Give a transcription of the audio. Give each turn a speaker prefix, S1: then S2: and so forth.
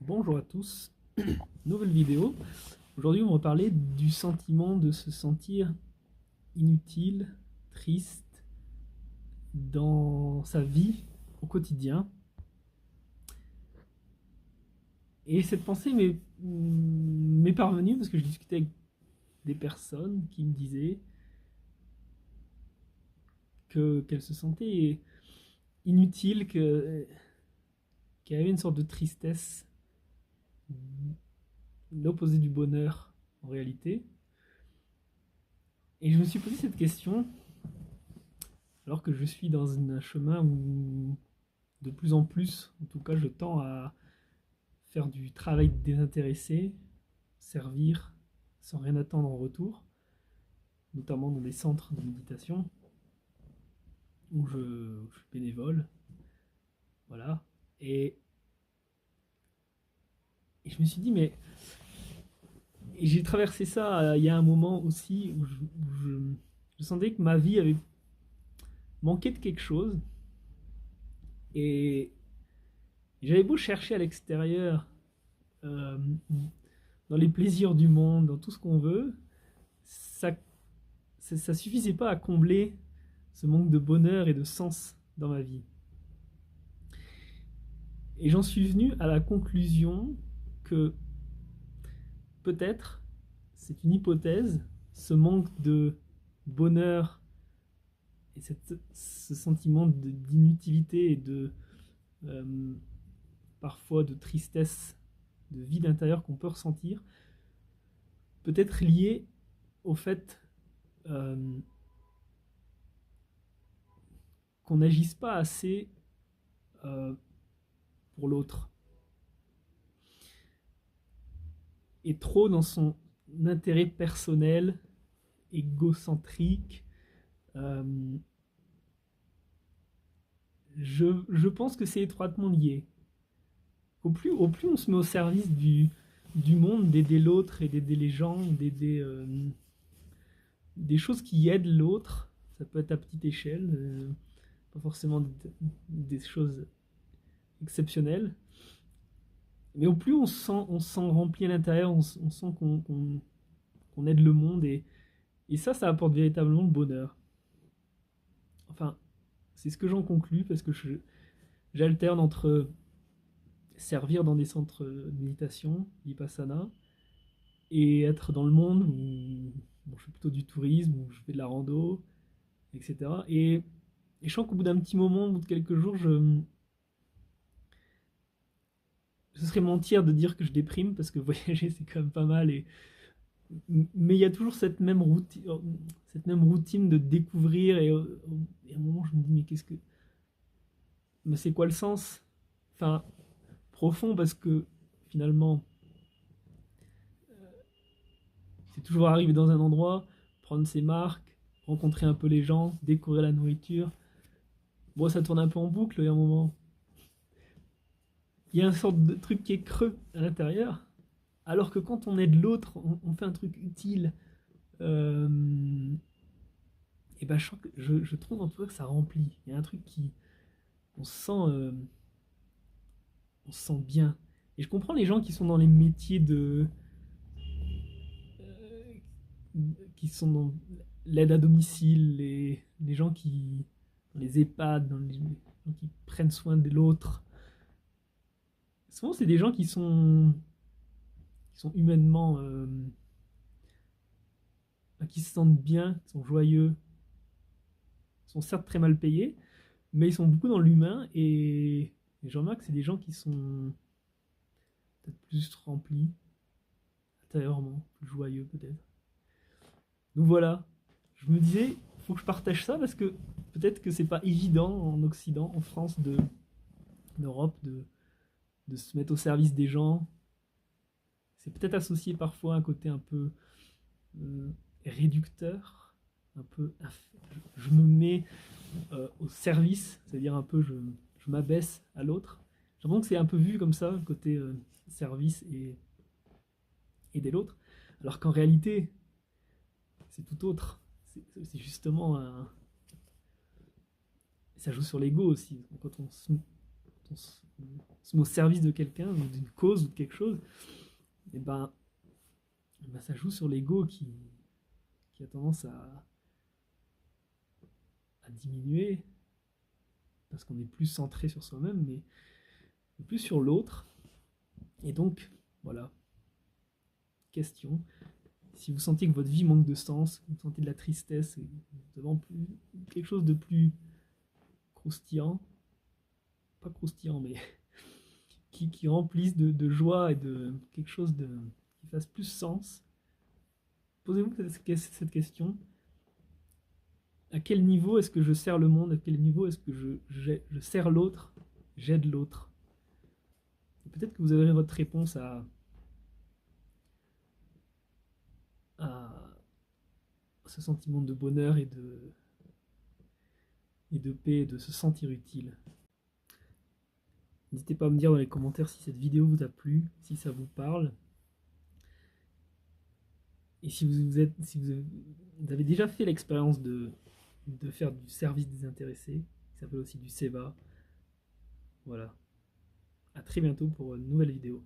S1: Bonjour à tous, nouvelle vidéo. Aujourd'hui, on va parler du sentiment de se sentir inutile, triste dans sa vie au quotidien. Et cette pensée m'est parvenue parce que je discutais avec des personnes qui me disaient qu'elles se sentaient inutiles, qu'il y avait une sorte de tristesse, l'opposé du bonheur en réalité. Et je me suis posé cette question alors que je suis dans un chemin où de plus en plus, en tout cas, je tends à faire du travail désintéressé, servir sans rien attendre en retour, notamment dans des centres de méditation où je suis bénévole. Voilà. Et je me suis dit, mais et j'ai traversé ça il y a un moment aussi je sentais que ma vie avait manqué de quelque chose. Et j'avais beau chercher à l'extérieur, euh, dans les plaisirs du monde, dans tout ce qu'on veut, ça ça suffisait pas à combler ce manque de bonheur et de sens dans ma vie. Et j'en suis venu à la conclusion que peut-être, c'est une hypothèse, ce manque de bonheur et ce sentiment d'inutilité et euh, parfois de tristesse, de vide intérieur qu'on peut ressentir, peut être lié au fait euh, qu'on n'agisse pas assez euh, pour l'autre et trop dans son intérêt personnel, égocentrique. Euh, je pense que c'est étroitement lié. Au plus on se met au service du monde, d'aider l'autre et d'aider les gens, d'aider des choses qui aident l'autre, ça peut être à petite échelle, pas forcément des choses exceptionnelles, mais au plus on se sent rempli à l'intérieur, on sent qu'on aide le monde et ça apporte véritablement le bonheur. Enfin, c'est ce que j'en conclus parce que j'alterne entre servir dans des centres de méditation, vipassana, et être dans le monde où bon, je fais plutôt du tourisme, où je fais de la rando, etc. Et je sens qu'au bout d'un petit moment, au bout de quelques jours, ce serait mentir de dire que je déprime parce que voyager c'est quand même pas mal. Mais il y a toujours cette même routine de découvrir et à un moment je me dis mais qu'est-ce que, mais c'est quoi le sens? Enfin profond parce que finalement c'est toujours arriver dans un endroit, prendre ses marques, rencontrer un peu les gens, découvrir la nourriture. Bon, ça tourne un peu en boucle, il y a un moment. Il y a une sorte de truc qui est creux à l'intérieur. Alors que quand on aide l'autre, on fait un truc utile. Euh, et ben, je trouve en tout cas que ça remplit. Il y a un truc qui. On se sent, on se sent bien. Et je comprends les gens qui sont dans les métiers euh, qui sont dans l'aide à domicile, les gens qui. Dans les EHPAD, dans les gens qui prennent soin de l'autre. Souvent, c'est des gens qui sont humainement. Qui se sentent bien, qui sont joyeux, sont certes très mal payés, mais ils sont beaucoup dans l'humain et je remarque que c'est des gens qui sont peut-être plus remplis intérieurement, plus joyeux peut-être. Donc voilà, je me disais, il faut que je partage ça parce que peut-être que c'est pas évident en Occident, en France, en Europe, de se mettre au service des gens. C'est peut-être associé parfois à un côté un peu euh, réducteur, un peu. Je me mets au service, c'est-à-dire un peu je m'abaisse à l'autre. J'ai l'impression que c'est un peu vu comme ça, côté service et aider l'autre, alors qu'en réalité, c'est tout autre. C'est justement un. Ça joue sur l'ego aussi. Quand se met au service de quelqu'un, ou d'une cause, ou de quelque chose, et ben ça joue sur l'ego qui a tendance à diminuer, parce qu'on est plus centré sur soi-même, mais plus sur l'autre. Et donc, voilà, question. Si vous sentez que votre vie manque de sens, que vous sentez de la tristesse, et vous avez quelque chose de plus croustillant, pas croustillant, mais qui remplisse de joie et de quelque chose qui fasse plus sens, posez-vous cette question. À quel niveau est-ce que je sers le monde? À quel niveau est-ce que je sers l'autre? J'aide l'autre? Peut-être que vous avez votre réponse à ce sentiment de bonheur et de paix, et de se sentir utile. N'hésitez pas à me dire dans les commentaires si cette vidéo vous a plu, si ça vous parle. Et si vous avez déjà fait l'expérience de faire du service désintéressé, qui s'appelle aussi du SEVA. Voilà. À très bientôt pour une nouvelle vidéo.